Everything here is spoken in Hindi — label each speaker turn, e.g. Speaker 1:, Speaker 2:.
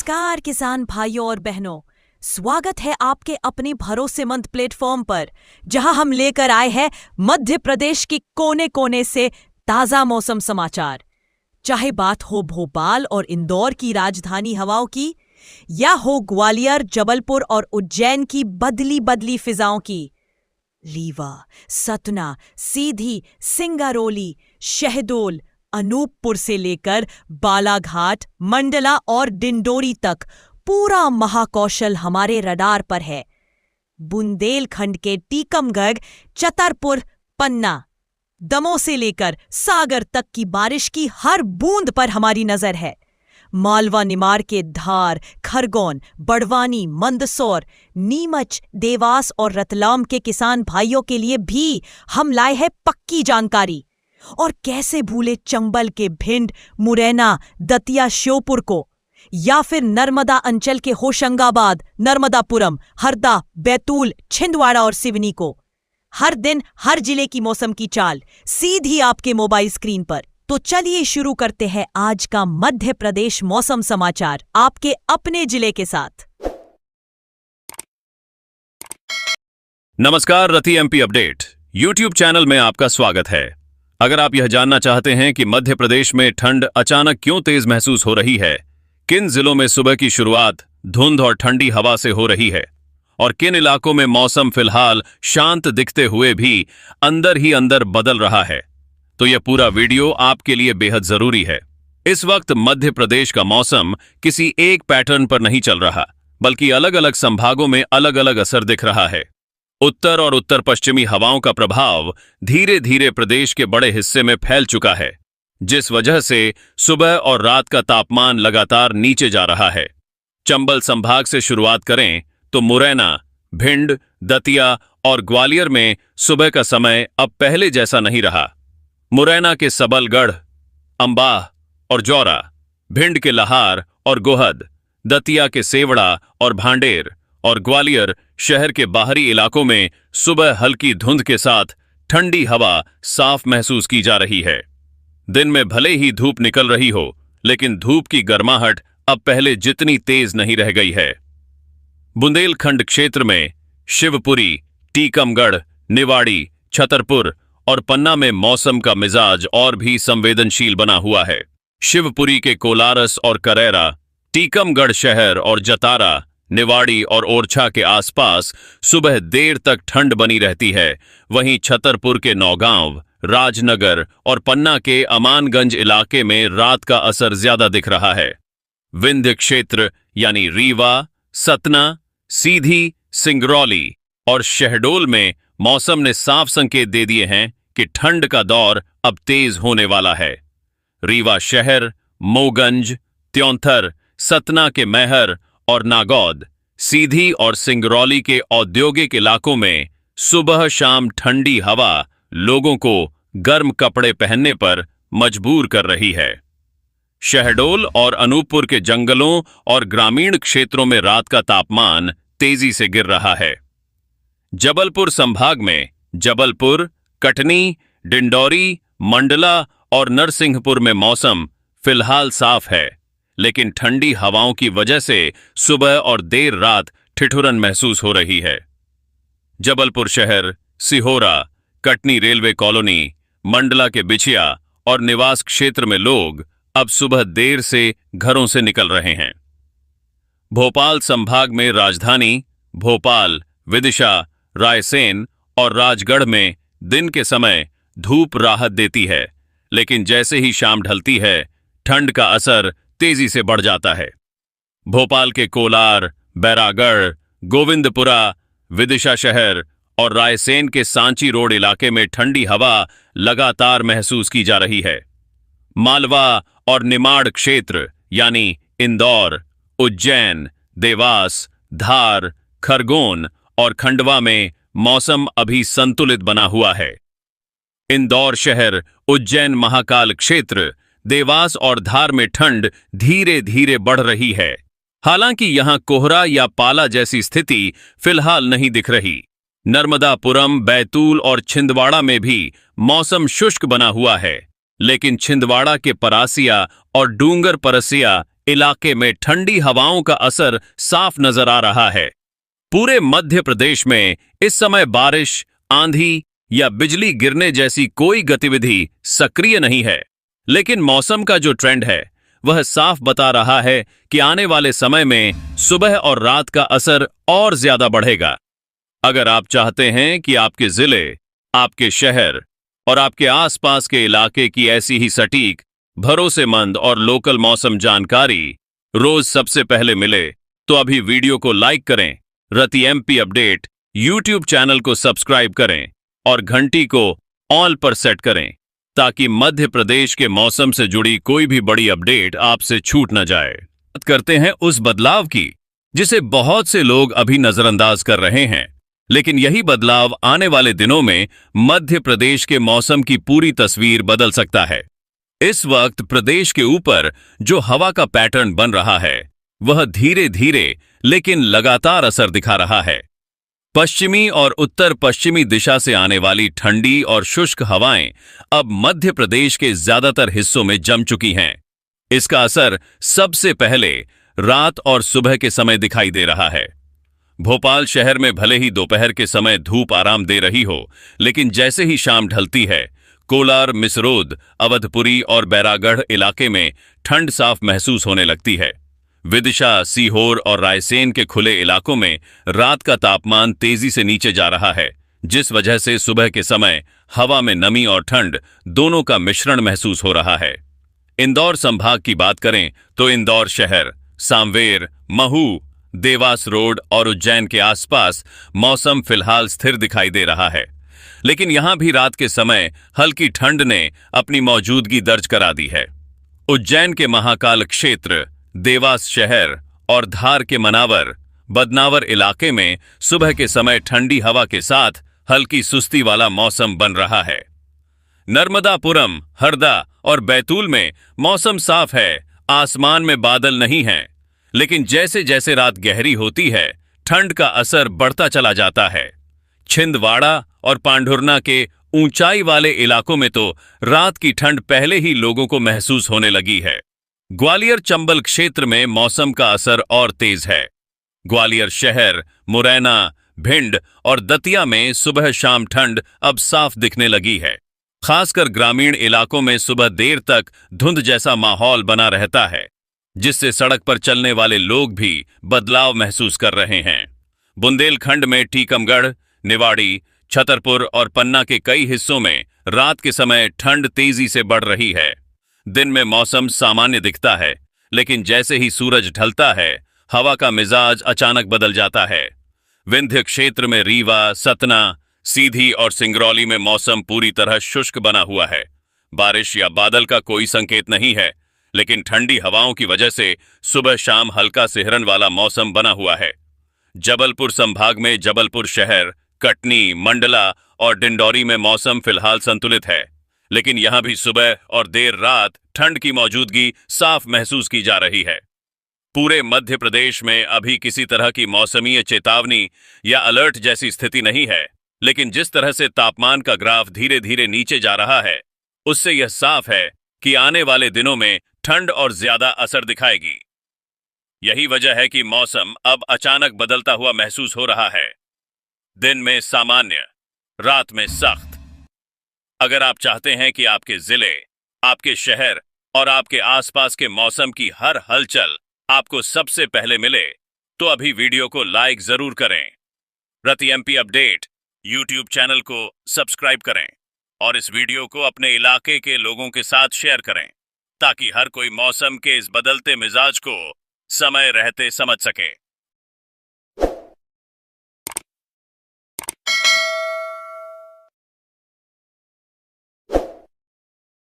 Speaker 1: नमस्कार किसान भाइयों और बहनों, स्वागत है आपके अपने भरोसेमंद प्लेटफॉर्म पर, जहां हम लेकर आए हैं मध्य प्रदेश की कोने कोने से ताजा मौसम समाचार। चाहे बात हो भोपाल और इंदौर की राजधानी हवाओं की, या हो ग्वालियर, जबलपुर और उज्जैन की बदली बदली फिजाओं की, रीवा, सतना, सीधी, सिंगरौली, शहडोल, अनूपपुर से लेकर बालाघाट, मंडला और डिंडोरी तक पूरा महाकौशल हमारे रडार पर है। बुंदेलखंड के टीकमगढ़, छतरपुर, पन्ना, दमोह से लेकर सागर तक की बारिश की हर बूंद पर हमारी नजर है। मालवा निमाड़ के धार, खरगोन, बड़वानी, मंदसौर, नीमच, देवास और रतलाम के किसान भाइयों के लिए भी हम लाए हैं पक्की जानकारी। और कैसे भूले चंबल के भिंड, मुरैना, दतिया, श्योपुर को, या फिर नर्मदा अंचल के होशंगाबाद, नर्मदापुरम, हरदा, बैतूल, छिंदवाड़ा और सिवनी को। हर दिन हर जिले की मौसम की चाल सीधी आपके मोबाइल स्क्रीन पर। तो चलिए शुरू करते हैं आज का मध्य प्रदेश मौसम समाचार आपके अपने जिले के साथ।
Speaker 2: नमस्कार, रति एमपी अपडेट यूट्यूब चैनल में आपका स्वागत है। अगर आप यह जानना चाहते हैं कि मध्य प्रदेश में ठंड अचानक क्यों तेज महसूस हो रही है, किन जिलों में सुबह की शुरुआत धुंध और ठंडी हवा से हो रही है, और किन इलाकों में मौसम फिलहाल शांत दिखते हुए भी अंदर ही अंदर बदल रहा है, तो यह पूरा वीडियो आपके लिए बेहद जरूरी है। इस वक्त मध्य प्रदेश का मौसम किसी एक पैटर्न पर नहीं चल रहा, बल्कि अलग अलग संभागों में अलग अलग असर दिख रहा है। उत्तर और उत्तर पश्चिमी हवाओं का प्रभाव धीरे धीरे प्रदेश के बड़े हिस्से में फैल चुका है, जिस वजह से सुबह और रात का तापमान लगातार नीचे जा रहा है। चंबल संभाग से शुरुआत करें तो मुरैना, भिंड, दतिया और ग्वालियर में सुबह का समय अब पहले जैसा नहीं रहा। मुरैना के सबलगढ़, अंबाह और जौरा, भिंड के लहार और गोहद, दतिया के सेवड़ा और भांडेर और ग्वालियर शहर के बाहरी इलाकों में सुबह हल्की धुंध के साथ ठंडी हवा साफ महसूस की जा रही है। दिन में भले ही धूप निकल रही हो, लेकिन धूप की गर्माहट अब पहले जितनी तेज नहीं रह गई है। बुंदेलखंड क्षेत्र में शिवपुरी, टीकमगढ़, निवाड़ी, छतरपुर और पन्ना में मौसम का मिजाज और भी संवेदनशील बना हुआ है। शिवपुरी के कोलारस और करेरा, टीकमगढ़ शहर और जतारा, निवाड़ी और ओरछा के आसपास सुबह देर तक ठंड बनी रहती है। वहीं छतरपुर के नौगांव, राजनगर और पन्ना के अमानगंज इलाके में रात का असर ज्यादा दिख रहा है। विंध्य क्षेत्र यानी रीवा, सतना, सीधी, सिंगरौली और शहडोल में मौसम ने साफ संकेत दे दिए हैं कि ठंड का दौर अब तेज होने वाला है। रीवा शहर, मोगंज, त्योंथर, सतना के मैहर और नागौद, सीधी और सिंगरौली के औद्योगिक इलाकों में सुबह शाम ठंडी हवा लोगों को गर्म कपड़े पहनने पर मजबूर कर रही है। शहडोल और अनूपपुर के जंगलों और ग्रामीण क्षेत्रों में रात का तापमान तेजी से गिर रहा है। जबलपुर संभाग में जबलपुर, कटनी, डिंडौरी, मंडला और नरसिंहपुर में मौसम फिलहाल साफ है, लेकिन ठंडी हवाओं की वजह से सुबह और देर रात ठिठुरन महसूस हो रही है। जबलपुर शहर, सिहोरा, कटनी रेलवे कॉलोनी, मंडला के बिछिया और निवास क्षेत्र में लोग अब सुबह देर से घरों से निकल रहे हैं। भोपाल संभाग में राजधानी, भोपाल, विदिशा, रायसेन और राजगढ़ में दिन के समय धूप राहत देती है, लेकिन जैसे ही शाम ढलती है ठंड का असर तेजी से बढ़ जाता है। भोपाल के कोलार, बैरागढ़, गोविंदपुरा, विदिशा शहर और रायसेन के सांची रोड इलाके में ठंडी हवा लगातार महसूस की जा रही है। मालवा और निमाड़ क्षेत्र यानी इंदौर, उज्जैन, देवास, धार, खरगोन और खंडवा में मौसम अभी संतुलित बना हुआ है। इंदौर शहर, उज्जैन महाकाल क्षेत्र, देवास और धार में ठंड धीरे धीरे बढ़ रही है। हालांकि यहां कोहरा या पाला जैसी स्थिति फिलहाल नहीं दिख रही। नर्मदापुरम, बैतूल और छिंदवाड़ा में भी मौसम शुष्क बना हुआ है, लेकिन छिंदवाड़ा के परासिया और डूंगर परसिया इलाके में ठंडी हवाओं का असर साफ नजर आ रहा है। पूरे मध्य प्रदेश में इस समय बारिश, आंधी या बिजली गिरने जैसी कोई गतिविधि सक्रिय नहीं है, लेकिन मौसम का जो ट्रेंड है वह साफ बता रहा है कि आने वाले समय में सुबह और रात का असर और ज्यादा बढ़ेगा। अगर आप चाहते हैं कि आपके जिले, आपके शहर और आपके आसपास के इलाके की ऐसी ही सटीक, भरोसेमंद और लोकल मौसम जानकारी रोज सबसे पहले मिले, तो अभी वीडियो को लाइक करें, रति एमपी अपडेट यूट्यूब चैनल को सब्सक्राइब करें और घंटी को ऑल पर सेट करें, ताकि मध्य प्रदेश के मौसम से जुड़ी कोई भी बड़ी अपडेट आपसे छूट न जाए। बात करते हैं उस बदलाव की जिसे बहुत से लोग अभी नजरअंदाज कर रहे हैं, लेकिन यही बदलाव आने वाले दिनों में मध्य प्रदेश के मौसम की पूरी तस्वीर बदल सकता है। इस वक्त प्रदेश के ऊपर जो हवा का पैटर्न बन रहा है वह धीरे धीरे लेकिन लगातार असर दिखा रहा है। पश्चिमी और उत्तर पश्चिमी दिशा से आने वाली ठंडी और शुष्क हवाएं अब मध्य प्रदेश के ज्यादातर हिस्सों में जम चुकी हैं। इसका असर सबसे पहले रात और सुबह के समय दिखाई दे रहा है। भोपाल शहर में भले ही दोपहर के समय धूप आराम दे रही हो, लेकिन जैसे ही शाम ढलती है, कोलार, मिसरोद, अवधपुरी और बैरागढ़ इलाके में ठंड साफ महसूस होने लगती है। विदिशा, सीहोर और रायसेन के खुले इलाकों में रात का तापमान तेजी से नीचे जा रहा है, जिस वजह से सुबह के समय हवा में नमी और ठंड दोनों का मिश्रण महसूस हो रहा है। इंदौर संभाग की बात करें तो इंदौर शहर, सांवेर, महू, देवास रोड और उज्जैन के आसपास मौसम फिलहाल स्थिर दिखाई दे रहा है, लेकिन यहां भी रात के समय हल्की ठंड ने अपनी मौजूदगी दर्ज करा दी है। उज्जैन के महाकाल क्षेत्र, देवास शहर और धार के मनावर, बदनावर इलाके में सुबह के समय ठंडी हवा के साथ हल्की सुस्ती वाला मौसम बन रहा है। नर्मदापुरम, हरदा और बैतूल में मौसम साफ है, आसमान में बादल नहीं हैं, लेकिन जैसे जैसे रात गहरी होती है ठंड का असर बढ़ता चला जाता है। छिंदवाड़ा और पांढुर्ना के ऊंचाई वाले इलाकों में तो रात की ठंड पहले ही लोगों को महसूस होने लगी है। ग्वालियर चंबल क्षेत्र में मौसम का असर और तेज है। ग्वालियर शहर, मुरैना, भिंड और दतिया में सुबह शाम ठंड अब साफ दिखने लगी है। खासकर ग्रामीण इलाकों में सुबह देर तक धुंध जैसा माहौल बना रहता है, जिससे सड़क पर चलने वाले लोग भी बदलाव महसूस कर रहे हैं। बुंदेलखंड में टीकमगढ़, निवाड़ी, छतरपुर और पन्ना के कई हिस्सों में रात के समय ठंड तेजी से बढ़ रही है। दिन में मौसम सामान्य दिखता है, लेकिन जैसे ही सूरज ढलता है हवा का मिजाज अचानक बदल जाता है। विंध्य क्षेत्र में रीवा, सतना, सीधी और सिंगरौली में मौसम पूरी तरह शुष्क बना हुआ है। बारिश या बादल का कोई संकेत नहीं है, लेकिन ठंडी हवाओं की वजह से सुबह शाम हल्का सिहरन वाला मौसम बना हुआ है। जबलपुर संभाग में जबलपुर शहर, कटनी, मंडला और डिंडौरी में मौसम फिलहाल संतुलित है, लेकिन यहां भी सुबह और देर रात ठंड की मौजूदगी साफ महसूस की जा रही है। पूरे मध्य प्रदेश में अभी किसी तरह की मौसमीय चेतावनी या अलर्ट जैसी स्थिति नहीं है, लेकिन जिस तरह से तापमान का ग्राफ धीरे धीरे नीचे जा रहा है, उससे यह साफ है कि आने वाले दिनों में ठंड और ज्यादा असर दिखाएगी। यही वजह है कि मौसम अब अचानक बदलता हुआ महसूस हो रहा है। दिन में सामान्य, रात में सख्त। अगर आप चाहते हैं कि आपके जिले, आपके शहर और आपके आसपास के मौसम की हर हलचल आपको सबसे पहले मिले, तो अभी वीडियो को लाइक जरूर करें, रति एमपी अपडेट यूट्यूब चैनल को सब्सक्राइब करें और इस वीडियो को अपने इलाके के लोगों के साथ शेयर करें, ताकि हर कोई मौसम के इस बदलते मिजाज को समय रहते समझ सके।